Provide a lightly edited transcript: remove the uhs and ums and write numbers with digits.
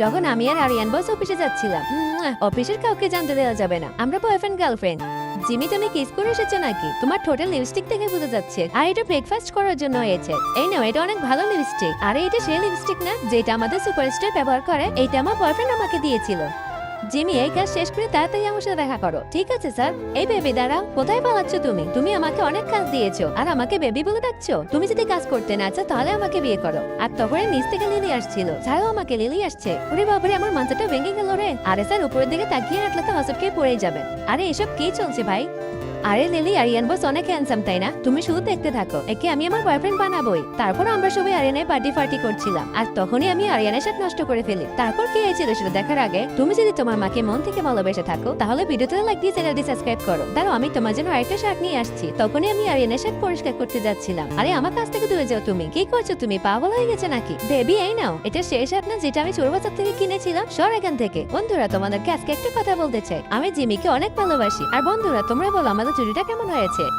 যখন আমি আর আরিয়ান বস অফিসে যাচ্ছিলাম। অফিসের কাউকে জানতে দেওয়া যাবে না, আমরা বয়ফ্রেন্ড গার্লফ্রেন্ড। জিমি, তুমি কিস করে এসেছো নাকি? তোমার টোটাল লিপস্টিক থেকে বোঝা যাচ্ছে। আর এটা ব্রেকফাস্ট করার জন্য হয়েছে। এই নাও, এটা অনেক ভালো লিপস্টিক। আরে এটা সেই লিপস্টিক না যেটা আমাদের সুপারস্টার ব্যবহার করে? এইটা আমার বয়ফ্রেন্ড আমাকে দিয়েছিল। জিমি, এই কাজ শেষ করে তাড়াতাড়ি আমার সাথে দেখা করো। ঠিক আছে স্যার। এই বেবি দাঁড়াও, কোথায় পালাচ্ছ তুমি? তুমি আমাকে অনেক কাজ দিয়েছো আর আমাকে বেবি বলে ডাকছো। তুমি যদি কাজ করতে না চাও তাহলে আমাকে বিয়ে করো। আর তখন নিচ থেকে লিলি আসছিল। ছাড়ো আমাকে, লিলি আসছে। ওরে বাবারে, আমার মাথাটা ভেঙে গেল রে। আরে স্যার, উপরের দিকে তাকিয়ে রাখলে তো হসপকে পড়েই যাবে। আরে এসব কি চলছে ভাই? আরে লিলি, আরিয়ান বস অনেক হ্যান্ডসাম তাই না? তুমি শুধু দেখতে থাকো, একে আমি আমার বয়ফ্রেন্ড বানাবোই। তারপর আমরা সবাই আরিয়ানের পার্টি করছিলাম আর তখনই আমি আরিয়ানের সাথে নষ্ট করে ফেলি। তারপর কি হয়েছিল সেটা দেখার আগে তুমি যদি তোমার মাকে মন থেকে ভালোবেসে থাকো তাহলে ভিডিওতে লাইক দিয়ে চ্যানেলটি সাবস্ক্রাইব করো। দাঁড়াও, আমি তোমার জন্য আরেকটা শার্ট নিয়ে আসছি। তখনই আমি আরিয়ানের সাথে পরিষ্কার করতে যাচ্ছিলাম। আরে আমার কাছ থেকে দূরে যাও তুমি। কি করছো তুমি? পাগল হয়ে গেছে নাকি? বেবি, এই নাও, এটা সেই শার্ট না যেটা আমি চোর বাজার থেকে কিনেছিলাম? সর এখান থেকে। বন্ধুরা, তোমাদেরকে আজকে একটা কথা বলতে চাই। আমি জিমিকে অনেক ভালোবাসি। আর বন্ধুরা, তোমরা বলো আমাদের চুরিটা কেমন হয়েছে?